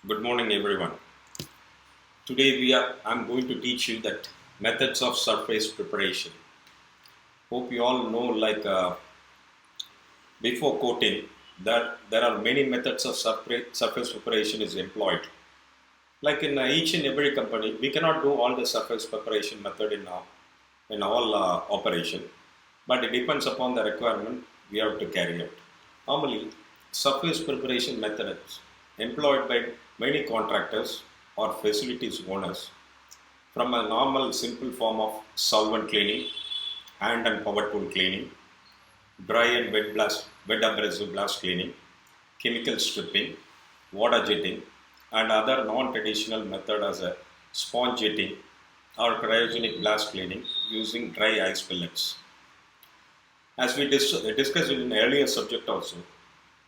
Good morning, everyone. Today I'm going to teach you that methods of surface preparation. Hope you all know, before coating, there are many methods of surface preparation is employed. Like in each and every company, we cannot do all the surface preparation method in all operation, but it depends upon the requirement we have to carry out. Normally, surface preparation methods employed by many contractors or facilities owners from a normal simple form of solvent cleaning, hand and power tool cleaning, dry and wet abrasive blast cleaning, chemical stripping, water jetting, and other non-traditional method as a sponge jetting or cryogenic blast cleaning using dry ice pellets. As we discussed in an earlier subject also,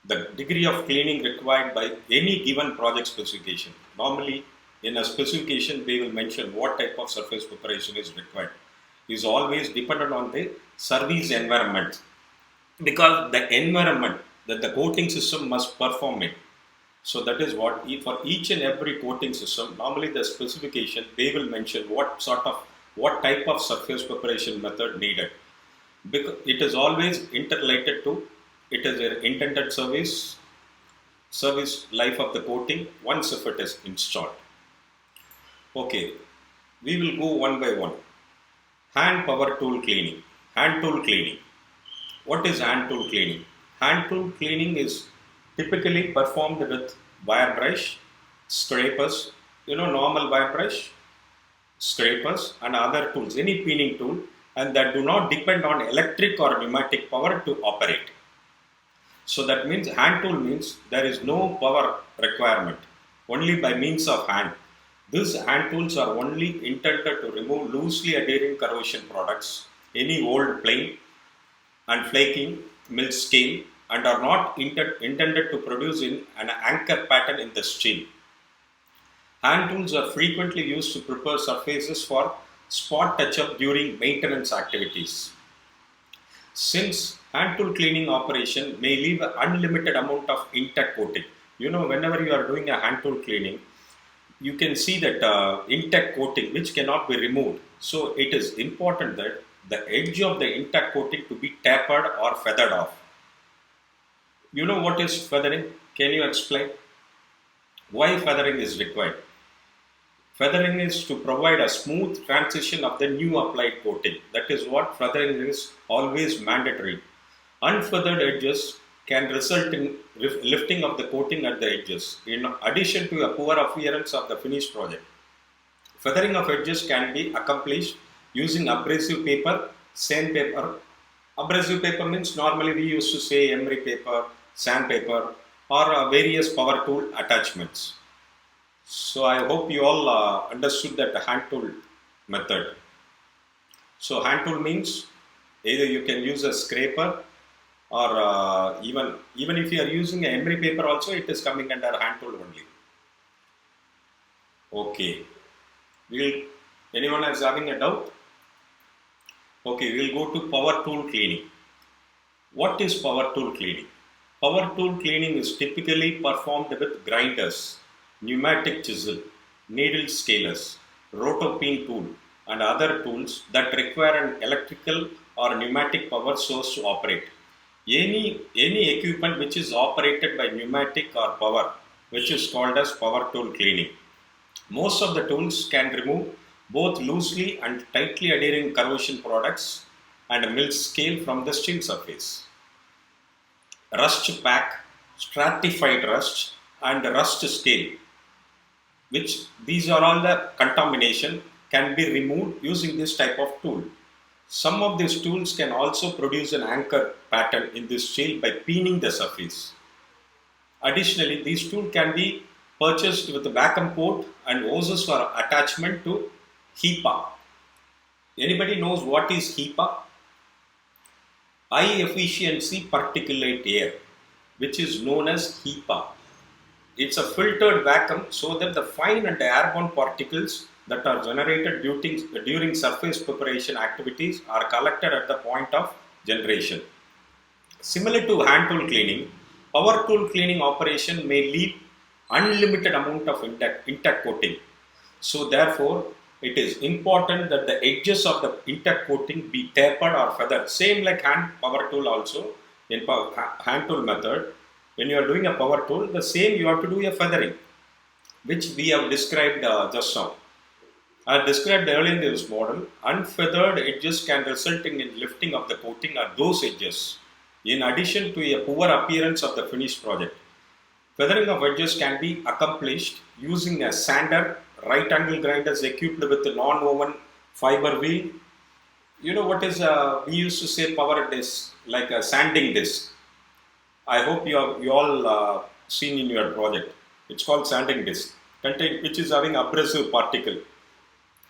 the degree of cleaning required by any given project specification. Normally, in a specification, they will mention what type of surface preparation is required. Is always dependent on the service environment, because the environment that the coating system must perform it. So that is what for each and every coating system, normally the specification they will mention what type of surface preparation method needed, because it is always interrelated to it is an intended service life of the coating once if it is installed. Okay, we will go one by one. Hand power tool cleaning. Hand tool cleaning. What is hand tool cleaning? Hand tool cleaning is typically performed with wire brush, scrapers, normal wire brush, scrapers, and other tools, any peening tool, and that do not depend on electric or pneumatic power to operate. So that means hand tool means there is no power requirement, only by means of hand. These hand tools are only intended to remove loosely adhering corrosion products, any old plane and flaking mill steel, and are not intended to produce in an anchor pattern in the steel. Hand tools are frequently used to prepare surfaces for spot touch-up during maintenance activities. Since hand tool cleaning operation may leave an unlimited amount of intact coating. Whenever you are doing a hand tool cleaning, you can see that intact coating which cannot be removed. So it is important that the edge of the intact coating to be tapered or feathered off. You know what is feathering? Can you explain? Why feathering is required? Feathering is to provide a smooth transition of the new applied coating. That is what feathering is always mandatory. Unfeathered edges can result in lifting of the coating at the edges, in addition to a poor appearance of the finished project. Feathering of edges can be accomplished using abrasive paper, sandpaper. Abrasive paper means normally we used to say emery paper, sandpaper, or various power tool attachments. So I hope you all understood that hand tool method. So hand tool means either you can use a scraper, or even if you are using an emery paper also, it is coming under hand tool only. Okay. Anyone is having a doubt? Okay, we'll go to power tool cleaning. What is power tool cleaning? Power tool cleaning is typically performed with grinders, pneumatic chisel, needle scalers, rotopene tool, and other tools that require an electrical or pneumatic power source to operate. Any equipment which is operated by pneumatic or power, which is called as power tool cleaning. Most of the tools can remove both loosely and tightly adhering corrosion products and mill scale from the steel surface. Rust pack, stratified rust, and rust scale, which these are all the contamination, can be removed using this type of tool. Some of these tools can also produce an anchor pattern in this steel by peening the surface. Additionally, these tools can be purchased with a vacuum port and hoses for attachment to HEPA. Anybody knows what is HEPA? High efficiency particulate air, which is known as HEPA. It's a filtered vacuum so that the fine and airborne particles that are generated during surface preparation activities are collected at the point of generation. Similar to hand tool cleaning, power tool cleaning operation may leave unlimited amount of intact coating. So therefore, it is important that the edges of the intact coating be tapered or feathered. Same like hand power tool also. In hand tool method, when you are doing a power tool, the same you have to do a feathering, which we have described just now. As described earlier in this model, unfeathered edges can result in lifting of the coating at those edges, in addition to a poor appearance of the finished project. Feathering of edges can be accomplished using a sander, right angle grinders equipped with a non-woven fiber wheel. You know what is, we used to say power disc, like a sanding disc. I hope you all seen in your project. It's called sanding disc, which is having abrasive particle.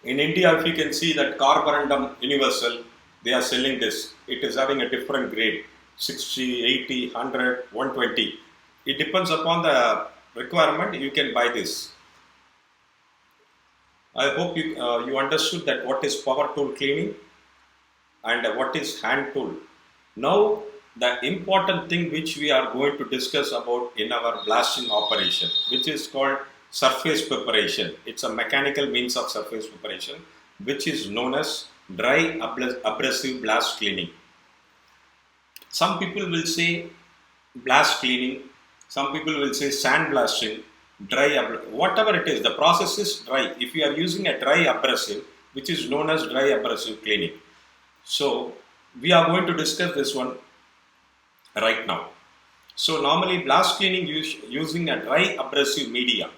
In India, if you can see that Carborundum Universal, they are selling this. It is having a different grade, 60, 80, 100, 120. It depends upon the requirement, you can buy this. I hope you understood that what is power tool cleaning and what is hand tool. Now, the important thing which we are going to discuss about in our blasting operation, which is called surface preparation. It's a mechanical means of surface preparation, which is known as dry abrasive blast cleaning. Some people will say blast cleaning, some people will say sand blasting, whatever it is, the process is dry. If you are using a dry abrasive, which is known as dry abrasive cleaning. So, we are going to discuss this one right now. So, normally blast cleaning using a dry abrasive media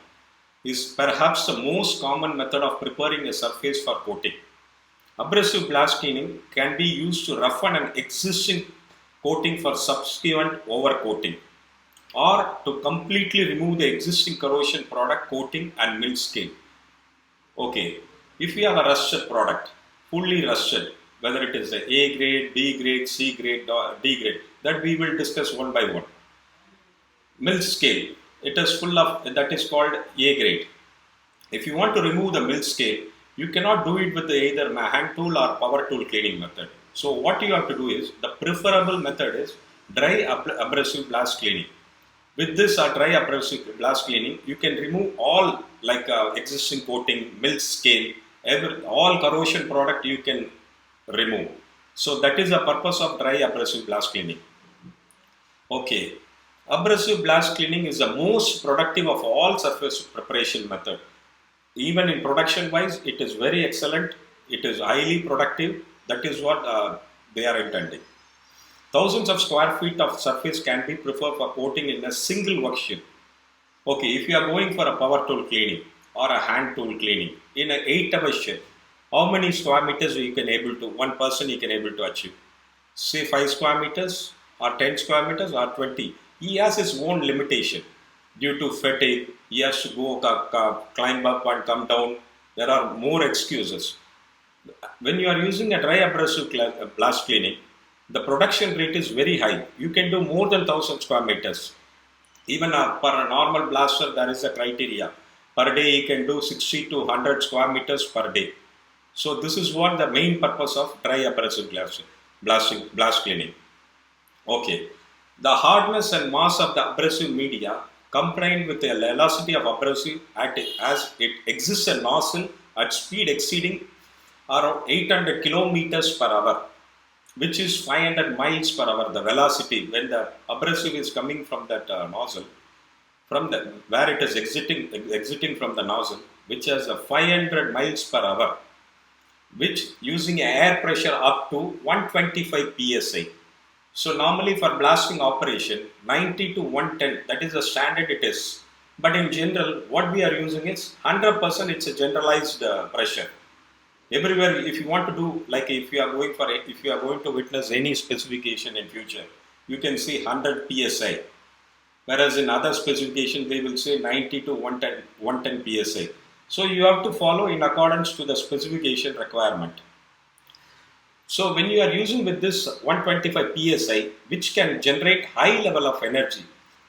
is perhaps the most common method of preparing a surface for coating. Abrasive blast cleaning can be used to roughen an existing coating for subsequent overcoating, or to completely remove the existing corrosion product coating and mill scale. Okay, if we have a rusted product, fully rusted, whether it is a A grade, B grade, C grade, or D grade, that we will discuss one by one. Mill scale, it is full of, that is called A grade. If you want to remove the mill scale, you cannot do it with either hand tool or power tool cleaning method. So what you have to do is, the preferable method is dry abrasive blast cleaning. With this dry abrasive blast cleaning, you can remove all like existing coating, mill scale, all corrosion product you can remove. So that is the purpose of dry abrasive blast cleaning. Okay, abrasive blast cleaning is the most productive of all surface preparation method. Even in production wise, it is very excellent. It is highly productive. That is what they are intending. Thousands of square feet of surface can be preferred for coating in a single work shift. Okay, if you are going for a power tool cleaning or a hand tool cleaning in an 8-hour shift, how many square meters one person you can able to achieve? Say 5 square meters or 10 square meters or 20. He has his own limitation. Due to fatigue, he has to go climb up and come down. There are more excuses. When you are using a dry abrasive blast cleaning, the production rate is very high. You can do more than 1000 square meters. Even per a normal blaster, there is a criteria. Per day, you can do 60 to 100 square meters per day. So this is what the main purpose of dry abrasive blast cleaning. Okay, the hardness and mass of the abrasive media combined with the velocity of abrasive as it exists a nozzle at speed exceeding around 800 kilometers per hour, which is 500 miles per hour. The velocity when the abrasive is coming from that nozzle, where it is exiting from the nozzle, which has a 500 miles per hour, which using air pressure up to 125 psi. So normally for blasting operation, 90 to 110, that is the standard it is. But in general, what we are using is 100%. It's a generalized pressure. Everywhere, if you want to do, like if you are going to witness any specification in future, you can see 100 psi. Whereas in other specification, they will say 90 to 110 psi. So you have to follow in accordance to the specification requirement. So when you are using with this 125 psi, which can generate high level of energy,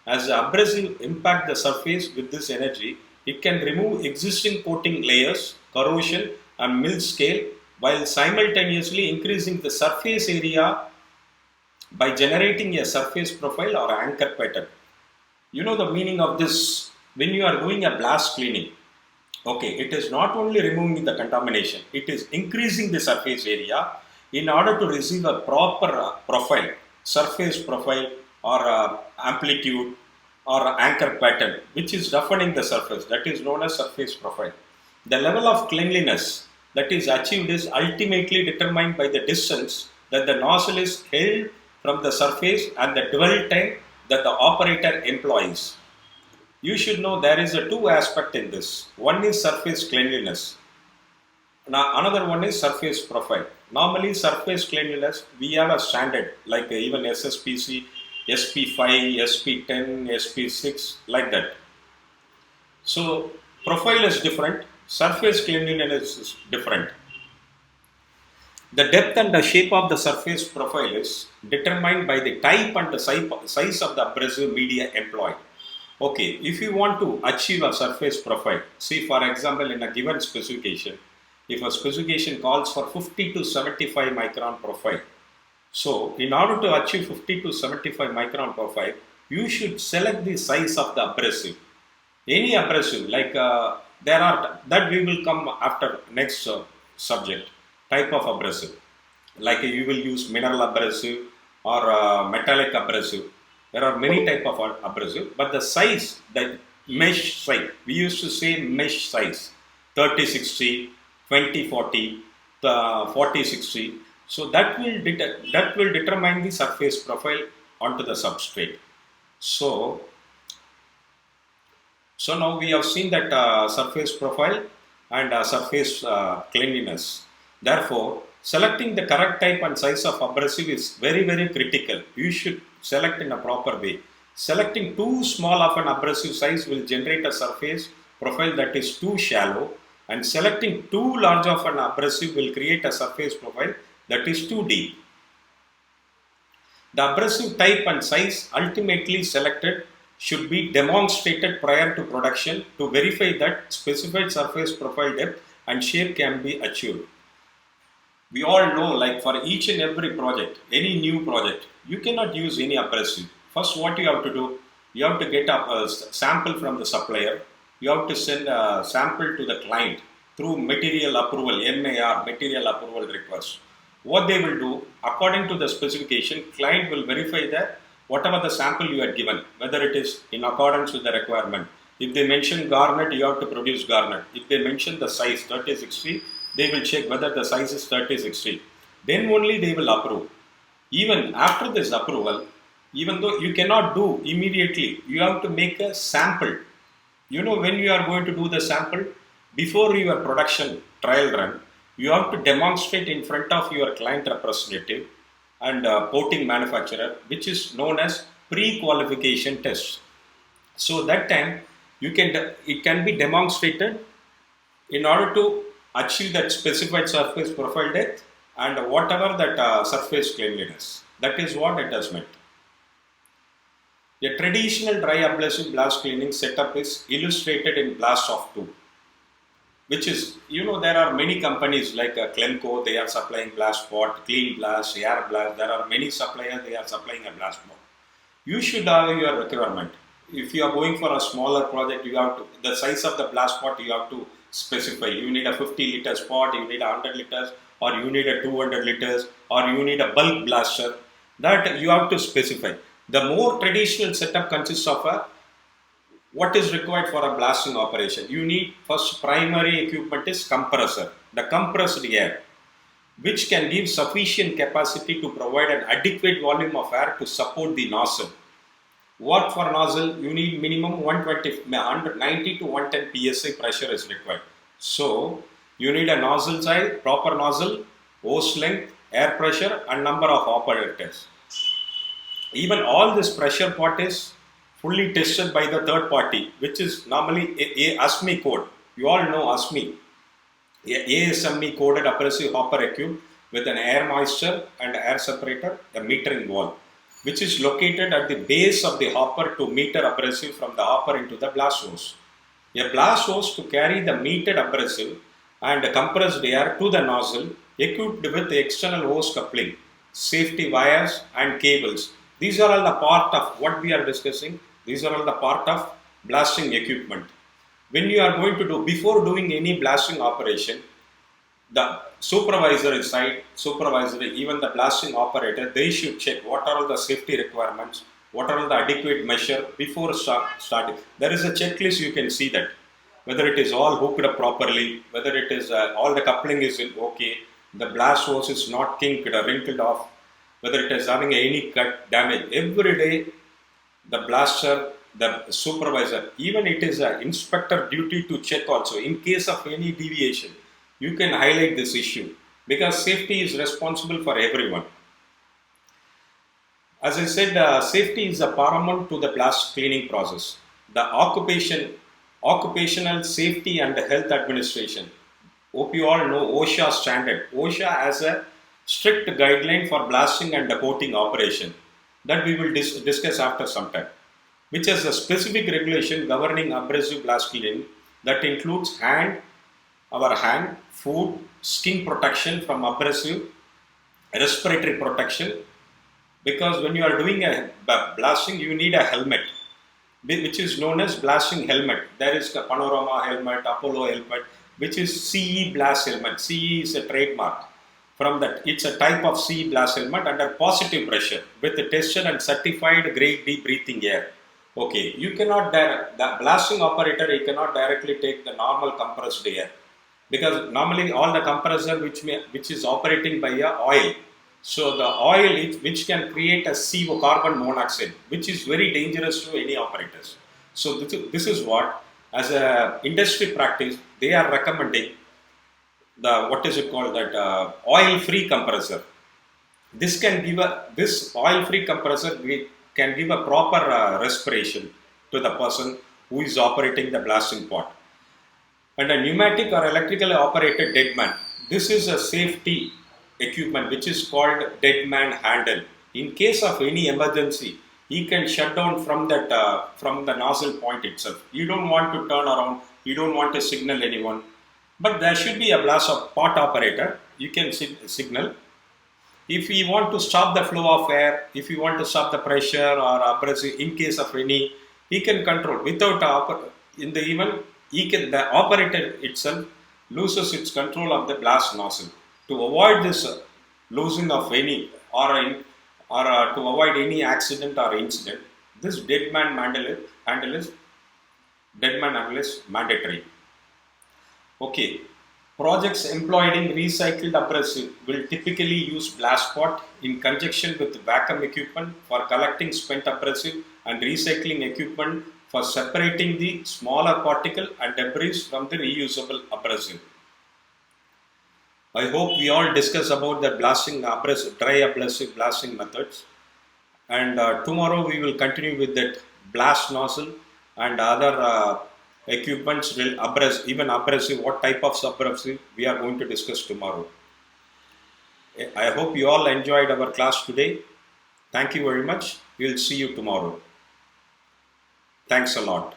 as the abrasive impact the surface with this energy, it can remove existing coating layers, corrosion and mill scale, while simultaneously increasing the surface area by generating a surface profile or anchor pattern. You know the meaning of this when you are doing a blast cleaning, okay, it is not only removing the contamination, it is increasing the surface area in order to receive a proper profile, surface profile or amplitude or anchor pattern, which is defining the surface. That is known as surface profile. The level of cleanliness that is achieved is ultimately determined by the distance that the nozzle is held from the surface and the dwell time that the operator employs. You should know there is a two aspect in this. One is surface cleanliness. Now another one is surface profile. Normally surface cleanliness, we have a standard like even SSPC, SP5, SP10, SP6 like that. So profile is different, surface cleanliness is different. The depth and the shape of the surface profile is determined by the type and the size of the abrasive media employed. Okay, if you want to achieve a surface profile, see for example in a given specification, if a specification calls for 50 to 75 micron profile, so in order to achieve 50 to 75 micron profile, you should select the size of the abrasive. Any abrasive, like there are, that we will come after next subject, type of abrasive. Like you will use mineral abrasive or metallic abrasive. There are many type of abrasive, but the size, the mesh size, we used to say mesh size, 30-60, 20-40, 40-60. So that will determine the surface profile onto the substrate. So now we have seen that surface profile and surface cleanliness. Therefore, selecting the correct type and size of abrasive is very, very critical. You should select in a proper way. Selecting too small of an abrasive size will generate a surface profile that is too shallow, and selecting too large of an abrasive will create a surface profile that is too deep. The abrasive type and size ultimately selected should be demonstrated prior to production to verify that specified surface profile depth and shape can be achieved. We all know, like for each and every project, any new project, you cannot use any abrasive. First, what you have to do, you have to get a sample from the supplier. You have to send a sample to the client through material approval, MAR, material approval request. What they will do, according to the specification, client will verify that whatever the sample you had given, whether it is in accordance with the requirement. If they mention garnet, you have to produce garnet. If they mention the size 30-60, they will check whether the size is 30-60. Then only they will approve. Even after this approval, even though you cannot do immediately, you have to make a sample. You know, when you are going to do the sample, before your production trial run, you have to demonstrate in front of your client representative and coating manufacturer, which is known as pre-qualification test. So that time it can be demonstrated in order to achieve that specified surface profile depth and whatever that surface cleanliness. That is what it has meant. A traditional dry abrasive blast cleaning setup is illustrated in BlastSoft 2, which is, you know, there are many companies like Clemco, they are supplying blast pot, Clean Blast, Air Blast. There are many suppliers, they are supplying a blast pot. You should have your requirement. If you are going for a smaller project, you have to, the size of the blast pot you have to specify. You need a 50 liters pot, you need a 100 liters, or you need a 200 liters, or you need a bulk blaster. That you have to specify. The more traditional setup consists of what is required for a blasting operation. You need first primary equipment is compressor, the compressed air, which can give sufficient capacity to provide an adequate volume of air to support the nozzle. What for nozzle? You need minimum 190 to 110 psi pressure is required. So you need a nozzle size, proper nozzle, hose length, air pressure, and number of operators. Even all this pressure pot is fully tested by the third party, which is normally a ASME code. You all know ASME. ASME coded abrasive hopper equipped with an air moisture and air separator, a metering valve, which is located at the base of the hopper to meter abrasive from the hopper into the blast hose. A blast hose to carry the metered abrasive and compressed air to the nozzle, equipped with the external hose coupling, safety wires and cables. These are all the part of what we are discussing. These are all the part of blasting equipment. When you are going to do, before doing any blasting operation, the supervisor, even the blasting operator, they should check what are all the safety requirements, what are all the adequate measure before starting. There is a checklist, you can see that. Whether it is all hooked up properly, whether it is all the coupling is okay, the blast hose is not kinked or wrinkled off, whether it is having any cut, damage. Every day, the blaster, the supervisor, even it is an inspector duty to check also in case of any deviation. You can highlight this issue because safety is responsible for everyone. As I said, safety is a paramount to the blast cleaning process. The Occupational Safety and Health Administration, hope you all know OSHA standard. OSHA has a strict guideline for blasting and coating operation that we will discuss after some time, which has a specific regulation governing abrasive blast cleaning that includes our hand, food, skin protection from abrasive, respiratory protection, because when you are doing a blasting, you need a helmet, which is known as blasting helmet. There is a Panorama helmet, Apollo helmet, which is CE blast helmet. CE is a trademark. From that, it's a type of CE blast helmet under positive pressure with a tested and certified grade D breathing air. Okay, you cannot the blasting operator, he cannot directly take the normal compressed air, because normally all the compressor which is operating by a oil. So the oil which can create a CO, carbon monoxide, which is very dangerous to any operators. So this is what, as a industry practice, they are recommending the, what is it called, that oil-free compressor. This oil-free compressor can give a proper respiration to the person who is operating the blasting pot. And a pneumatic or electrically operated dead man. This is a safety equipment which is called dead man handle. In case of any emergency, he can shut down from that from the nozzle point itself. You don't want to turn around, you don't want to signal anyone, but there should be a blast of pot operator. You can signal. If you want to stop the flow of air, if you want to stop the pressure or abrasive, in case of any, he can control without the operator itself loses its control of the blast nozzle. To avoid this losing of any to avoid any accident or incident, this dead man handle is mandatory. Okay, projects employing recycled abrasive will typically use blast pot in conjunction with vacuum equipment for collecting spent abrasive and recycling equipment for separating the smaller particle and debris from the reusable abrasive. I hope we all discuss about the dry abrasive blasting methods, and tomorrow we will continue with that blast nozzle and other equipments, even abrasive, what type of abrasive we are going to discuss tomorrow. I hope you all enjoyed our class today. Thank you very much. We will see you tomorrow. Thanks a lot.